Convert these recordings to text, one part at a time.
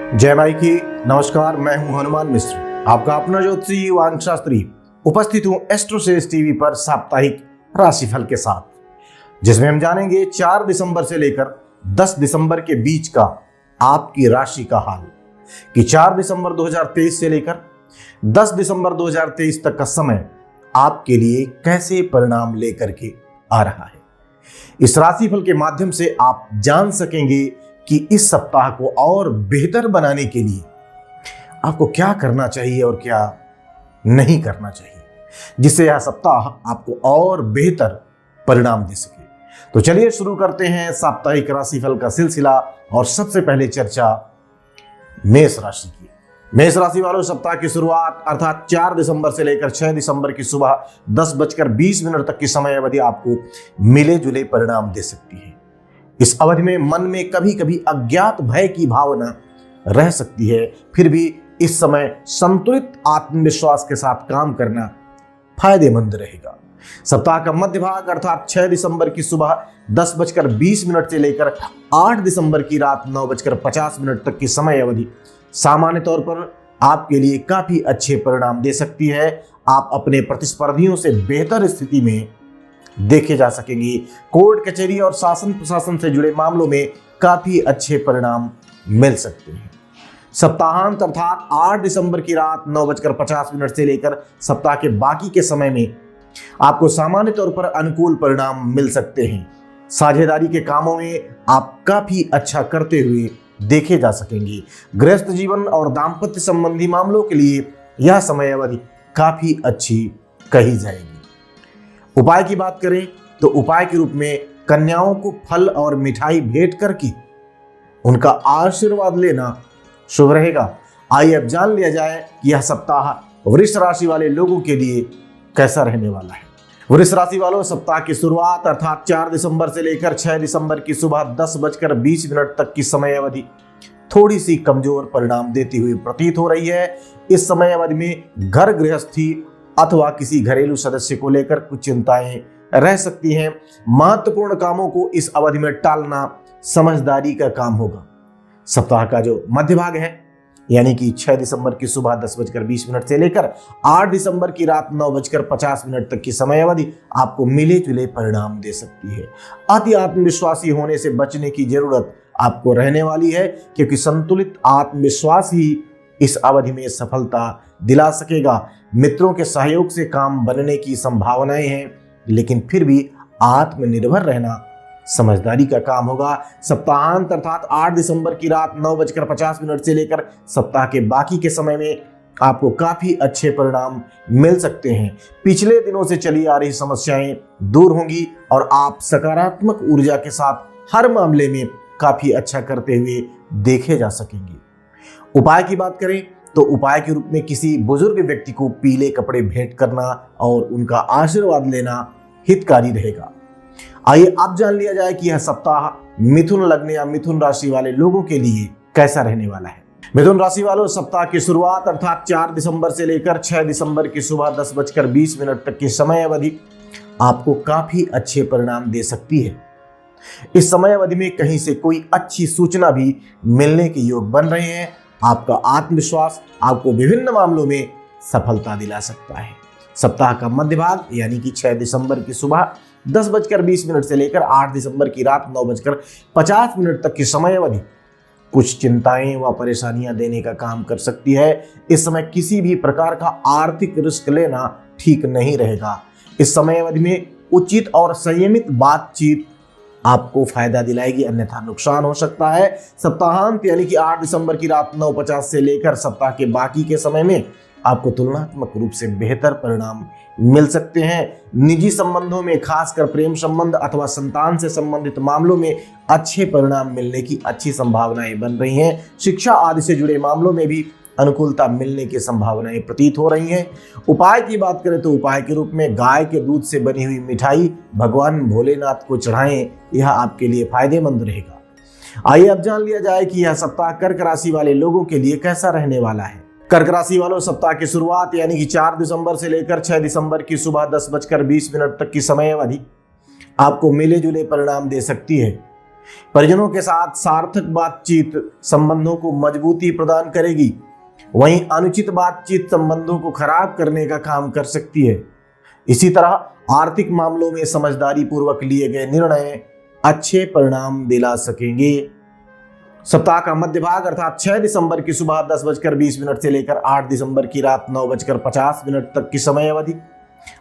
जय माई की। नमस्कार, मैं हूं हनुमान मिश्र, आपका अपना ज्योतिषी वान शास्त्री। उपस्थित हूं एस्ट्रोसेज टीवी पर साप्ताहिक राशिफल के साथ, जिसमें हम जानेंगे 4 दिसंबर से लेकर 10 दिसंबर के बीच का आपकी राशि का हाल कि 4 दिसंबर 2023 से लेकर 10 दिसंबर 2023 तक का समय आपके लिए कैसे परिणाम लेकर के आ रहा है। इस राशिफल के माध्यम से आप जान सकेंगे कि इस सप्ताह को और बेहतर बनाने के लिए आपको क्या करना चाहिए और क्या नहीं करना चाहिए, जिससे यह सप्ताह आपको और बेहतर परिणाम दे सके। तो चलिए शुरू करते हैं साप्ताहिक राशिफल का सिलसिला। और सबसे पहले चर्चा मेष राशि की। मेष राशि वालों, सप्ताह की शुरुआत अर्थात 4 दिसंबर से लेकर 6 दिसंबर की सुबह 10:20 तक की समय अवधि आपको मिले जुले परिणाम दे सकती है। इस अवधि में मन में कभी कभी अज्ञात भय की भावना रह सकती है, फिर भी इस समय संतुलित आत्मविश्वास के साथ काम करना फायदेमंद रहेगा। सप्ताह का मध्य भाग अर्थात 6 दिसंबर की सुबह 10:20 से लेकर 8 दिसंबर की रात 9:50 तक की समय अवधि सामान्य तौर पर आपके लिए काफी अच्छे परिणाम दे सकती है। आप अपने प्रतिस्पर्धियों से बेहतर स्थिति में देखे जा सकेंगे। कोर्ट कचहरी और शासन प्रशासन से जुड़े मामलों में काफी अच्छे परिणाम मिल सकते हैं। सप्ताहांत अर्थात 8 दिसंबर की रात 9:50 से लेकर सप्ताह के बाकी के समय में आपको सामान्य तौर पर अनुकूल परिणाम मिल सकते हैं। साझेदारी के कामों में आप काफी अच्छा करते हुए देखे जा सकेंगे। गृहस्थ जीवन और दाम्पत्य संबंधी मामलों के लिए यह समय अवधि काफी अच्छी कही जाएगी। उपाय की बात करें तो उपाय के रूप में कन्याओं को फल और मिठाई भेंट करके उनका आशीर्वाद लेना शुभ रहेगा। आइए अब जान लिया जाए कि यह सप्ताह वृष राशि वाले लोगों के लिए कैसा रहने वाला है। वृष राशि वालों, सप्ताह की शुरुआत अर्थात 4 दिसंबर से लेकर 6 दिसंबर की सुबह 10:20 तक की समय अवधि थोड़ी सी कमजोर परिणाम देती हुई प्रतीत हो रही है। इस समय अवधि में घर गृहस्थी अथवा किसी घरेलू सदस्य को लेकर कुछ चिंताएं रह सकती हैं। महत्वपूर्ण कामों को इस अवधि में टालना समझदारी का काम होगा। सप्ताह का जो मध्य भाग है यानी कि 6 दिसंबर की सुबह 10:20 से लेकर 8 दिसंबर की रात 9:50 तक की समय अवधि आपको मिले जुले परिणाम दे सकती है। अति आत्मविश्वासी होने से बचने की जरूरत आपको रहने वाली है, क्योंकि संतुलित आत्मविश्वास ही इस अवधि में सफलता दिला सकेगा। मित्रों के सहयोग से काम बनने की संभावनाएं हैं, लेकिन फिर भी आत्मनिर्भर रहना समझदारी का काम होगा। सप्ताहांत अर्थात 8 दिसंबर की रात 9:50 से लेकर सप्ताह के बाकी के समय में आपको काफी अच्छे परिणाम मिल सकते हैं। पिछले दिनों से चली आ रही समस्याएं दूर होंगी और आप सकारात्मक ऊर्जा के साथ हर मामले में काफी अच्छा करते हुए देखे जा सकेंगे। उपाय की बात करें तो उपाय के रूप में किसी बुजुर्ग व्यक्ति को पीले कपड़े भेंट करना और उनका आशीर्वाद लेना हितकारी रहेगा। आइए अब जान लिया जाए कि यह सप्ताह मिथुन लग्न या मिथुन राशि वाले लोगों के लिए कैसा रहने वाला है। मिथुन राशि वालों, सप्ताह की शुरुआत अर्थात 4 दिसंबर से लेकर 6 दिसंबर की सुबह 10:20 तक की समय अवधि आपको काफी अच्छे परिणाम दे सकती है। इस समय अवधि में कहीं से कोई अच्छी सूचना भी मिलने के योग बन रहे हैं। आपका आत्मविश्वास आपको विभिन्न मामलों में सफलता दिला सकता है। सप्ताह का मध्य भाग यानी कि 6 दिसंबर की सुबह 10:20 से लेकर 8 दिसंबर की रात 9:50 तक की समय अवधि कुछ चिंताएं व परेशानियां देने का काम कर सकती है। इस समय किसी भी प्रकार का आर्थिक रिस्क लेना ठीक नहीं रहेगा। इस समय अवधि में उचित और संयमित बातचीत आपको फायदा दिलाएगी, अन्यथा नुकसान हो सकता है। सप्ताहांत यानी कि 8 दिसंबर की रात 9:50 से लेकर सप्ताह के बाकी के समय में आपको तुलनात्मक रूप से बेहतर परिणाम मिल सकते हैं। निजी संबंधों में, खासकर प्रेम संबंध अथवा संतान से संबंधित मामलों में अच्छे परिणाम मिलने की अच्छी संभावनाएं बन रही हैं। शिक्षा आदि से जुड़े मामलों में भी अनुकूलता मिलने की संभावनाएं प्रतीत हो रही हैं। उपाय की बात करें तो उपाय के रूप में गाय के दूध से बनी हुई मिठाई भगवान भोलेनाथ को चढ़ाएं, यह आपके लिए फायदेमंद रहेगा। आइए अब जान लिया जाए कि यह सप्ताह कर्क राशि वाले लोगों के लिए कैसा रहने वाला है। कर्क राशि वालों, सप्ताह की शुरुआत यानी कि 4 दिसंबर से लेकर 6 दिसंबर की सुबह 10:20 तक की समय अवधि आपको मिले जुले परिणाम दे सकती है। परिजनों के साथ सार्थक बातचीत संबंधों को मजबूती प्रदान करेगी। वहीं अनुचित बातचीत संबंधों को खराब करने का काम कर सकती है। इसी तरह आर्थिक मामलों में समझदारी पूर्वक लिए गए निर्णय अच्छे परिणाम दिला सकेंगे। सप्ताह का मध्य भाग अर्थात 6 दिसंबर की सुबह 10:20 से लेकर 8 दिसंबर की रात 9:50 तक की समय अवधि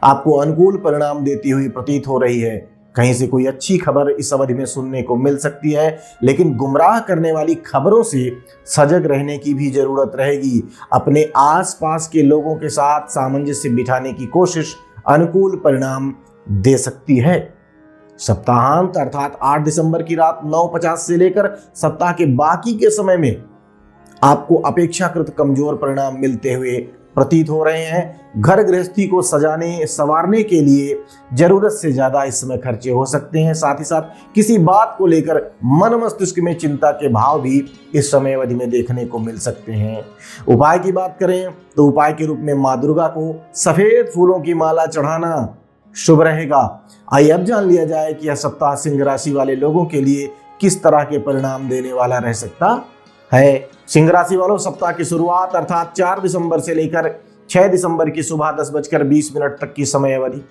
आपको अनुकूल परिणाम देती हुई प्रतीत हो रही है। कहीं से कोई अच्छी खबर इस अवधि में सुनने को मिल सकती है, लेकिन गुमराह करने वाली खबरों से सजग रहने की भी जरूरत रहेगी। अपने आसपास के लोगों के साथ सामंजस्य बिठाने की कोशिश अनुकूल परिणाम दे सकती है। सप्ताहांत अर्थात 8 दिसंबर की रात 9:50 से लेकर सप्ताह के बाकी के समय में आपको अपेक्षाकृत कमजोर परिणाम मिलते हुए प्रतीत हो रहे हैं। घर गृहस्थी को सजाने संवारने के लिए जरूरत से ज्यादा इस समय खर्चे हो सकते हैं। साथ ही साथ किसी बात को लेकर मन मस्तिष्क में चिंता के भाव भी इस समय अवधि में देखने को मिल सकते हैं। उपाय की बात करें तो उपाय के रूप में माँ दुर्गा को सफेद फूलों की माला चढ़ाना शुभ रहेगा। आइए अब जान लिया जाए कि यह सप्ताह सिंह राशि वाले लोगों के लिए किस तरह के परिणाम देने वाला रह सकता है। सिंह राशि वालों, सप्ताह की शुरुआत अर्थात 4 दिसंबर से लेकर 6 दिसंबर की सुबह 10:20 तक की समय अवधि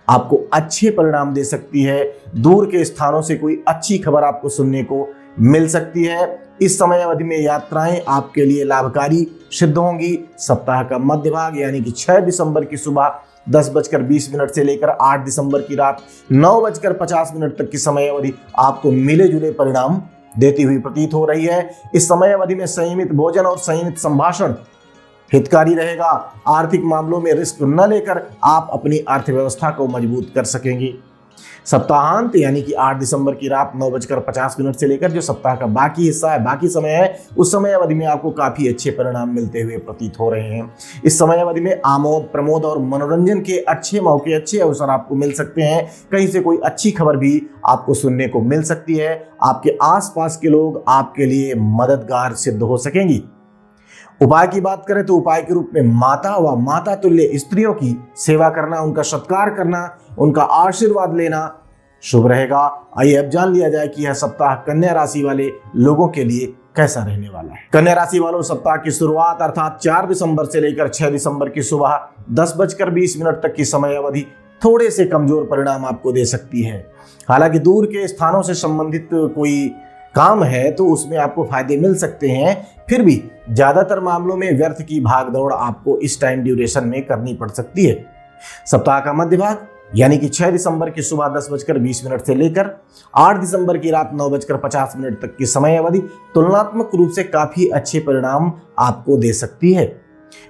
आपको अच्छे परिणाम दे सकती है। दूर के स्थानों से कोई अच्छी खबर आपको सुनने को मिल सकती है। इस समय अवधि में यात्राएं आपके लिए लाभकारी सिद्ध होंगी। सप्ताह का मध्य भाग यानी कि 6 दिसंबर की सुबह 10:20 से लेकर 8 दिसंबर की रात 9:50 तक की समय अवधि आपको मिले जुले परिणाम देती हुई प्रतीत हो रही है। इस समय अवधि में संयमित भोजन और संयमित संभाषण हितकारी रहेगा। आर्थिक मामलों में रिस्क न लेकर आप अपनी अर्थव्यवस्था को मजबूत कर सकेंगे। सप्ताहांत यानी कि 8 दिसंबर की रात 9:50 से लेकर जो सप्ताह का बाकी हिस्सा है, बाकी समय है, उस समय अवधि में आपको काफी अच्छे परिणाम मिलते हुए प्रतीत हो रहे हैं। इस समय अवधि में आमोद प्रमोद और मनोरंजन के अच्छे मौके, अच्छे अवसर आपको मिल सकते हैं। कहीं से कोई अच्छी खबर भी आपको सुनने को मिल सकती है। आपके आसपास के लोग आपके लिए मददगार सिद्ध हो सकेंगी। उपाय की बात करें तो उपाय के रूप में माता व माता तुल्य स्त्रियों की सेवा करना, उनका सत्कार करना, उनका आशीर्वाद लेना शुभ रहेगा। आइए अब जान लिया जाए कि यह सप्ताह कन्या राशि वाले लोगों के लिए कैसा रहने वाला है। कन्या राशि वालों, सप्ताह की शुरुआत अर्थात 4 दिसंबर से लेकर 6 दिसंबर की सुबह 10:20 तक की समय अवधि थोड़े से कमजोर परिणाम आपको दे सकती है। हालांकि दूर के स्थानों से संबंधित कोई काम है तो उसमें आपको फायदे मिल सकते हैं, फिर भी ज्यादातर मामलों में व्यर्थ की भागदौड़ आपको इस टाइम ड्यूरेशन में करनी पड़ सकती है। सप्ताह का मध्य भाग यानी कि 6 दिसंबर की सुबह 10:20 से लेकर 8 दिसंबर की रात 9:50 तक की समय अवधि तुलनात्मक रूप से काफी अच्छे परिणाम आपको दे सकती है।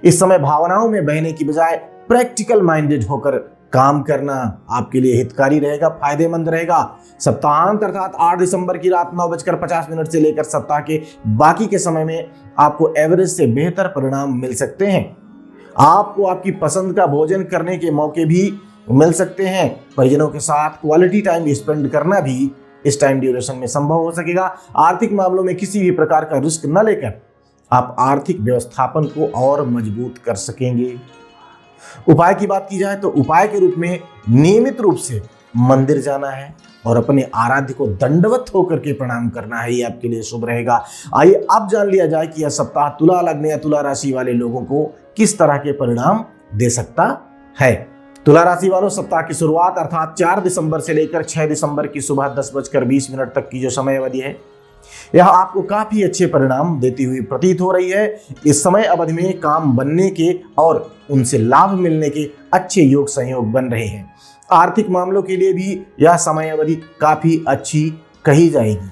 इस समय भावनाओं में बहने की बजाय प्रैक्टिकल माइंडेड होकर काम करना आपके लिए हितकारी रहेगा, फायदेमंद रहेगा। सप्ताहांत अर्थात 8 दिसंबर की रात 9:50 से लेकर सप्ताह के बाकी के समय में आपको एवरेज से बेहतर परिणाम मिल सकते हैं। आपको आपकी पसंद का भोजन करने के मौके भी मिल सकते हैं। परिजनों के साथ क्वालिटी टाइम स्पेंड करना भी इस टाइम ड्यूरेशन में संभव हो सकेगा। आर्थिक मामलों में किसी भी प्रकार का रिस्क न लेकर आप आर्थिक व्यवस्थापन को और मजबूत कर सकेंगे। उपाय की बात की जाए तो उपाय के रूप में नियमित रूप से मंदिर जाना है और अपने आराध्य को दंडवत होकर के प्रणाम करना है, ये आपके लिए शुभ रहेगा। आइए अब जान लिया जाए कि यह सप्ताह तुला लग्न या तुला राशि वाले लोगों को किस तरह के परिणाम दे सकता है। तुला राशि वालों, सप्ताह की शुरुआत अर्थात 4 दिसंबर से लेकर 6 दिसंबर की सुबह 10:20 तक की जो समय अवधि है, यह आपको काफी अच्छे परिणाम देती हुई प्रतीत हो रही है। इस समय अवधि में काम बनने के और उनसे लाभ मिलने के अच्छे योग संयोग बन रहे हैं। आर्थिक मामलों के लिए भी यह समय अवधि काफी अच्छी कही जाएगी।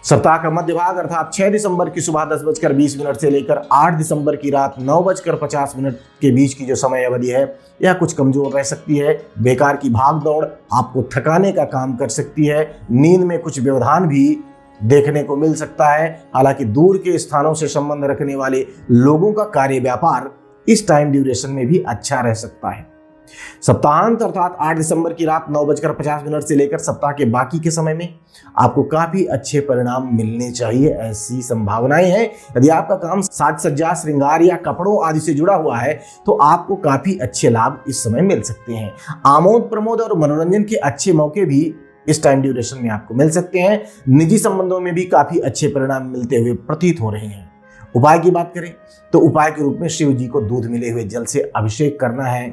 सप्ताह का मध्य भाग अर्थात 6 दिसंबर की सुबह 10:20 से लेकर 8 दिसंबर की रात 9:50 के बीच की जो समय अवधि है, यह कुछ कमजोर रह सकती है। बेकार की भाग दौड़ आपको थकाने का काम कर सकती है। नींद में कुछ व्यवधान भी देखने को मिल सकता है। हालांकि दूर के स्थानों से संबंध रखने वाले लोगों का कार्य व्यापार इस टाइम ड्यूरेशन में भी अच्छा रह सकता है। सप्ताहांत अर्थात 8 दिसंबर की रात 9:50 से लेकर सप्ताह के बाकी के समय में आपको काफी अच्छे परिणाम मिलने चाहिए, ऐसी संभावनाएं हैं। यदि आपका काम साज सज्जा, श्रृंगार या कपड़ों आदि से जुड़ा हुआ है तो आपको काफी अच्छे लाभ इस समय मिल सकते हैं। आमोद प्रमोद और मनोरंजन के अच्छे मौके भी इस टाइम ड्यूरेशन में आपको मिल सकते हैं। निजी संबंधों में भी काफी अच्छे परिणाम मिलते हुए प्रतीत हो रहे हैं। उपाय की बात करें तो उपाय के रूप में शिव जी को दूध मिले हुए जल से अभिषेक करना है,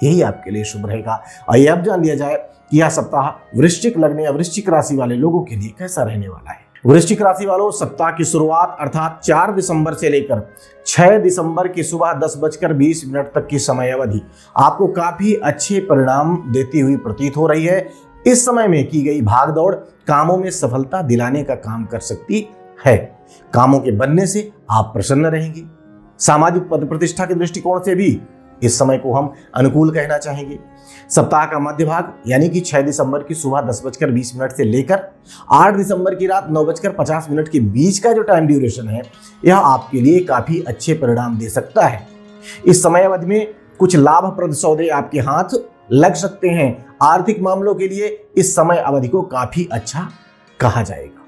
यही आपके लिए शुभ रहेगा। आइए अब जान लिया जाए कि यह सप्ताह वृश्चिक लग्न या वृश्चिक राशि वाले लोगों के लिए कैसा रहने वाला है। वृश्चिक राशि वालों, सप्ताह की शुरुआत अर्थात 4 दिसंबर से लेकर 6 दिसंबर की सुबह 10:20 तक की समय अवधि आपको काफी अच्छे परिणाम देती हुई प्रतीत हो रही है। इस समय में की गई भागदौड़ कामों में सफलता दिलाने का काम कर सकती है। कामों के बनने से आप प्रसन्न रहेंगे। सामाजिक पद प्रतिष्ठा के दृष्टिकोण से भी इस समय को हम अनुकूल कहना चाहेंगे। सप्ताह का मध्य भाग यानी कि 6 दिसंबर की सुबह 10:20 से लेकर 8 दिसंबर की रात 9:50 के बीच का जो टाइम ड्यूरेशन है, यह आपके लिए काफी अच्छे परिणाम दे सकता है। इस समय अवधि में कुछ लाभप्रद सौदे आपके हाथ लग सकते हैं। आर्थिक मामलों के लिए इस समय अवधि को काफी अच्छा कहा जाएगा।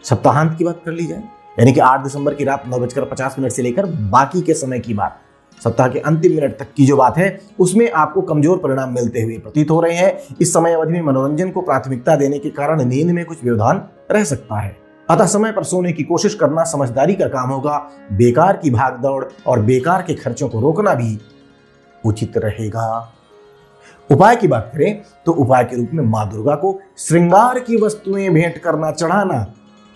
सप्ताहांत की बात कर ली जाए यानी कि 8 दिसंबर की रात 9:50 से लेकर बाकी के समय की बात, सप्ताह के अंतिम मिनट तक की जो बात है, उसमें आपको कमजोर परिणाम मिलते हुए प्रतीत हो रहे हैं। इस समय अवधि में मनोरंजन को प्राथमिकता देने के कारण नींद में कुछ व्यवधान रह सकता है, अतः समय पर सोने की कोशिश करना समझदारी का काम होगा। बेकार की भागदौड़ और बेकार के खर्चों को रोकना भी उचित रहेगा। उपाय की बात करें तो उपाय के रूप में मां दुर्गा को श्रृंगार की वस्तुएं भेंट करना, चढ़ाना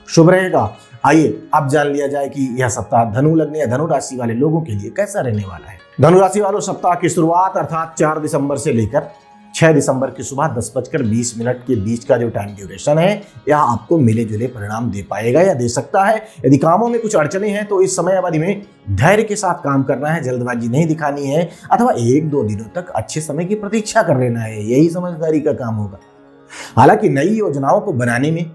शुभ रहेगा। आइए अब जान लिया जाए कि यह सप्ताह धनु लग्न या धनु राशि वाले लोगों के लिए कैसा रहने वाला है। धनु राशि वालों, सप्ताह की शुरुआत अर्थात 4 दिसंबर से लेकर 6 दिसंबर की सुबह 10:20 के बीच का जो टाइम ड्यूरेशन है, यह आपको मिले जुले परिणाम दे पाएगा या दे सकता है। यदि कामों में कुछ अड़चने हैं तो इस समय अवधि में धैर्य के साथ काम करना है, जल्दबाजी नहीं दिखानी है, अथवा 1-2 दिनों तक अच्छे समय की प्रतीक्षा कर लेना है, यही समझदारी का काम होगा। हालांकि नई योजनाओं को बनाने में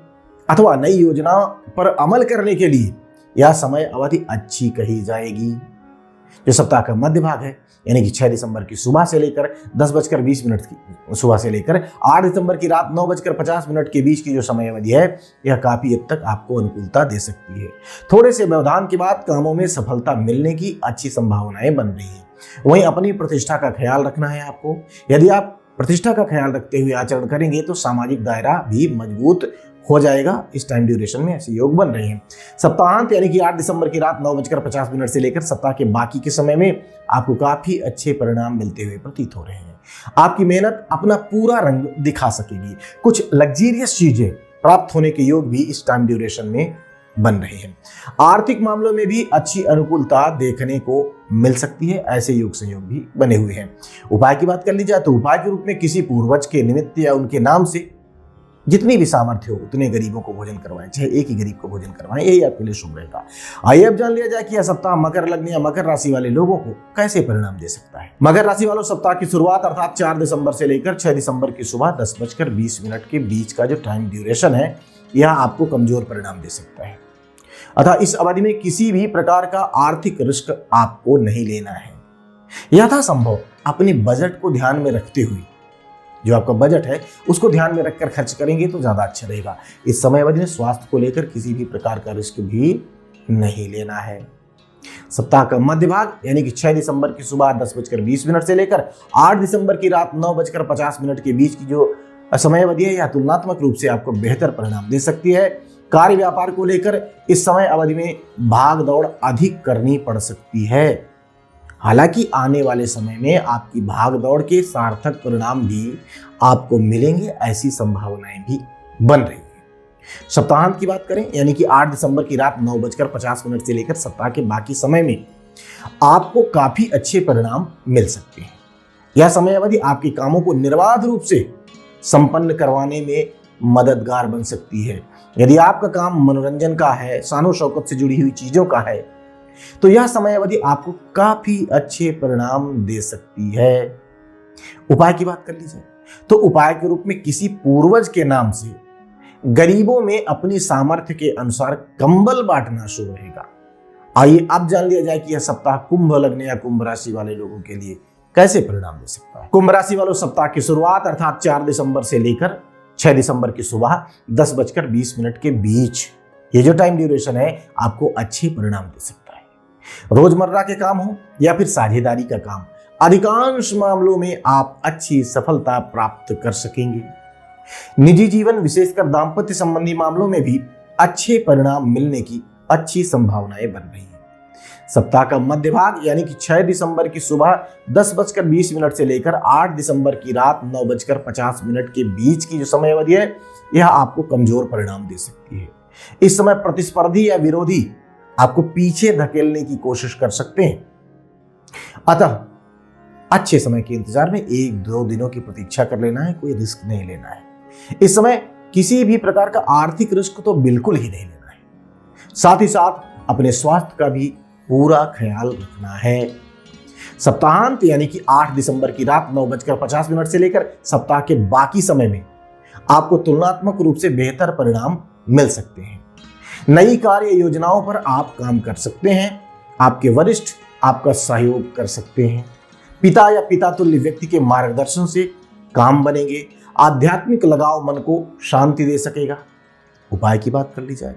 अथवा नई योजना पर अमल करने के लिए यह समय अवधि अच्छी कही जाएगी। जो सप्ताह का मध्य भाग है यानी कि 6 दिसंबर की सुबह से लेकर 10:20 की सुबह से लेकर 8 दिसंबर की रात 9:50 के बीच की जो समय अवधि है, यह काफी हद तक आपको अनुकूलता दे सकती है। थोड़े से व्यवधान के बाद कामों में सफलता मिलने की अच्छी संभावनाएं बन रही है। वहीं अपनी प्रतिष्ठा का ख्याल रखना है आपको। यदि आप प्रतिष्ठा का ख्याल रखते हुए आचरण करेंगे तो सामाजिक दायरा भी मजबूत हो जाएगा। इस टाइम ड्यूरेशन में ऐसे योग बन रहे हैं। सप्ताहांत यानी कि 8 दिसंबर की रात 9:50 से लेकर सप्ताह के बाकी के समय में आपको काफी अच्छे परिणाम मिलते हुए प्रतीत हो रहे हैं। आपकी मेहनत अपना पूरा रंग दिखा सकेगी। कुछ लग्जीरियस चीजें प्राप्त होने के योग भी इस टाइम ड्यूरेशन में बन रहे हैं। आर्थिक मामलों में भी अच्छी अनुकूलता देखने को मिल सकती है, ऐसे योग संयोग भी बने हुए हैं। उपाय की बात कर ली जाए तो उपाय के रूप में किसी पूर्वज के निमित्त या उनके नाम से जितनी भी सामर्थ्य हो उतने गरीबों को भोजन करवाएं, चाहे एक ही गरीब को भोजन करवाएं, यही आपके लिए शुभ रहेगा। आइए अब जान लिया जाए कि यह सप्ताह मकर लग्न या मकर राशि वाले लोगों को कैसे परिणाम दे सकता है। मकर राशि वालों, सप्ताह की शुरुआत अर्थात 4 दिसंबर से लेकर 6 दिसंबर की सुबह 10:20 के बीच का जो टाइम ड्यूरेशन है, यह आपको कमजोर परिणाम दे सकता है। अतः इस अवधि में किसी भी प्रकार का आर्थिक रिस्क आपको नहीं लेना है। यथासंभव अपने बजट को ध्यान में रखते हुए, जो आपका बजट है उसको ध्यान में रखकर खर्च करेंगे तो ज्यादा अच्छा रहेगा। इस समय अवधि में स्वास्थ्य को लेकर किसी भी प्रकार का रिस्क भी नहीं लेना है। सप्ताह का मध्य भाग यानी कि 6 दिसंबर की सुबह 10:20 से लेकर 8 दिसंबर की रात 9:50 के बीच की जो समय अवधि है, यह तुलनात्मक रूप से आपको बेहतर परिणाम दे सकती है। कार्य व्यापार को लेकर इस समय अवधि में भाग दौड़ अधिक करनी पड़ सकती है। हालांकि आने वाले समय में आपकी भाग दौड़ के सार्थक परिणाम भी आपको मिलेंगे, ऐसी संभावनाएं भी बन रही है। सप्ताहांत की बात करें यानी कि 8 दिसंबर की रात 9:50 से लेकर सप्ताह के बाकी समय में आपको काफी अच्छे परिणाम मिल सकते हैं। यह समय अवधि आपके कामों को निर्बाध रूप से संपन्न करवाने में मददगार बन सकती है। यदि आपका काम मनोरंजन का है, शानो शौकत से जुड़ी हुई चीजों का है, तो यह समय अवधि आपको काफी अच्छे परिणाम दे सकती है। उपाय की बात कर ली जाए तो उपाय के रूप में किसी पूर्वज के नाम से गरीबों में अपनी सामर्थ्य के अनुसार कंबल बांटना शुरू रहेगा। आइए अब जान लिया जाए कि यह सप्ताह कुंभ लग्न या कुंभ राशि वाले लोगों के लिए कैसे परिणाम दे सकता है। कुंभ राशि वालों, सप्ताह की शुरुआत अर्थात 4 दिसंबर से लेकर 6 दिसंबर की सुबह 10:20 के बीच ये जो टाइम ड्यूरेशन है, आपको अच्छे परिणाम दे सकता है। रोजमर्रा के काम हो या फिर साझेदारी का काम, अधिकांश मामलों में आप अच्छी सफलता प्राप्त कर सकेंगे। निजी जीवन विशेषकर दाम्पत्य संबंधी मामलों में भी अच्छे परिणाम मिलने की अच्छी संभावनाएं बन रही हैं। सप्ताह का मध्य भाग यानी कि 6 दिसंबर की सुबह 10:20 से लेकर 8 दिसंबर की रात 9:50 के बीच की जो समय अवधि है, यह आपको कमजोर परिणाम दे सकती है। इस समय प्रतिस्पर्धी या विरोधी आपको पीछे धकेलने की कोशिश कर सकते हैं। अतः अच्छे समय के इंतजार में 1-2 दिनों की प्रतीक्षा कर लेना है, कोई रिस्क नहीं लेना है। इस समय किसी भी प्रकार का आर्थिक रिस्क तो बिल्कुल ही नहीं लेना है। साथ ही साथ अपने स्वास्थ्य का भी पूरा ख्याल रखना है। सप्ताहांत यानी कि 8 दिसंबर की रात 9:50 से लेकर सप्ताह के बाकी समय में आपको तुलनात्मक रूप से बेहतर परिणाम मिल सकते हैं। नई कार्य योजनाओं पर आप काम कर सकते हैं। आपके वरिष्ठ आपका सहयोग कर सकते हैं। पिता या पिता तुल्य व्यक्ति के मार्गदर्शन से काम बनेंगे। आध्यात्मिक लगाव मन को शांति दे सकेगा। उपाय की बात कर ली जाए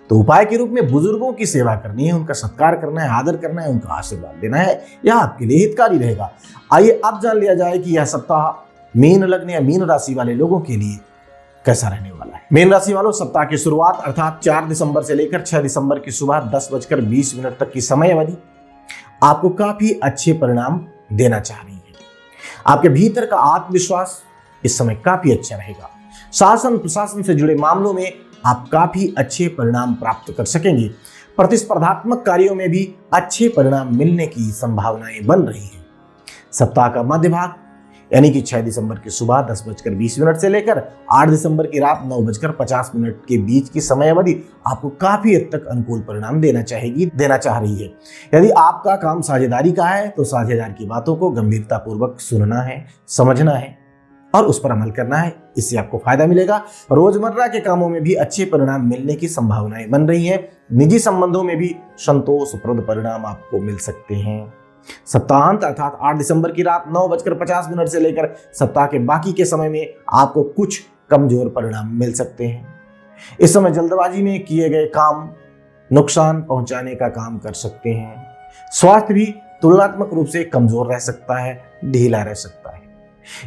तो उपाय के रूप में बुजुर्गों की सेवा करनी है, उनका सत्कार करना है, आदर करना है, उनका आशीर्वाद देना है। यह आपके लिए हितकारी रहेगा। आइए अब जान लिया जाए कि यह सप्ताह मीन लग्न या मीन राशि वाले लोगों के लिए कैसा रहने वाला है। मीन राशि वालों, सप्ताह की शुरुआत अर्थात 4 दिसंबर से लेकर 6 दिसंबर की सुबह 10:20 तक की समय अवधि आपको काफी अच्छे परिणाम देना चाह रही है। आपके भीतर का आत्मविश्वास इस समय काफी अच्छा रहेगा। शासन प्रशासन से जुड़े मामलों में आप काफी अच्छे परिणाम प्राप्त कर सकेंगे। प्रतिस्पर्धात्मक कार्यों में भी अच्छे परिणाम मिलने की संभावनाएं बन रही हैं। सप्ताह का मध्य भाग यानी कि 6 दिसंबर की सुबह 10:20 से लेकर 8 दिसंबर की रात 9:50 के बीच की समय अवधि आपको काफी हद तक अनुकूल परिणाम देना चाह रही है। यदि आपका काम साझेदारी का है तो साझेदार की बातों को गंभीरता पूर्वक सुनना है, समझना है और उस पर अमल करना है। इससे आपको फायदा मिलेगा। रोजमर्रा के कामों में भी अच्छे परिणाम मिलने की संभावनाएं बन रही हैं। निजी संबंधों में भी संतोषप्रद परिणाम आपको मिल सकते हैं। सप्ताहांत अर्थात 8 दिसंबर की रात 9:50 से लेकर सप्ताह के बाकी के समय में आपको कुछ कमजोर परिणाम मिल सकते हैं। इस समय जल्दबाजी में किए गए काम नुकसान पहुंचाने का काम कर सकते हैं। स्वास्थ्य भी तुलनात्मक रूप से कमजोर रह सकता है, ढीला रह सकता है।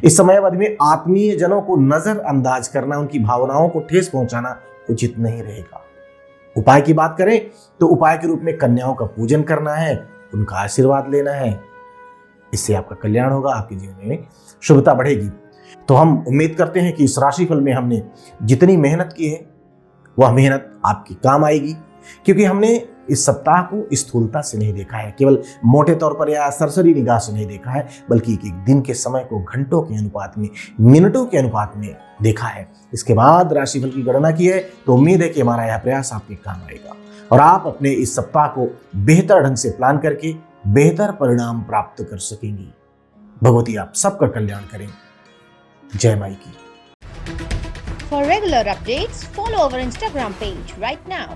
इस समय अवधि में आत्मीय जनों को नजरअंदाज करना, उनकी भावनाओं को ठेस पहुंचाना उचित नहीं रहेगा। उपाय की बात करें तो उपाय के रूप में कन्याओं का पूजन करना है, उनका आशीर्वाद लेना है। इससे आपका कल्याण होगा, आपके जीवन में शुभता बढ़ेगी। तो हम उम्मीद करते हैं कि इस राशिफल में हमने जितनी मेहनत की है वह मेहनत आपकी काम आएगी, क्योंकि हमने इस सप्ताह को स्थूलता से नहीं देखा है, केवल मोटे तौर पर या सरसरी निगाह से नहीं देखा है, बल्कि एक दिन के समय को घंटों के अनुपात में, मिनटों के अनुपात में देखा है। इसके बाद राशिफल की गणना की है। तो उम्मीद है कि हमारा यह प्रयास आपके काम आएगा और आप अपने इस सप्ताह को बेहतर ढंग से प्लान करके बेहतर परिणाम प्राप्त कर सकेंगी। भगवती आप सबका कल्याण करें। जय माई की। For regular updates, follow our Instagram page right now.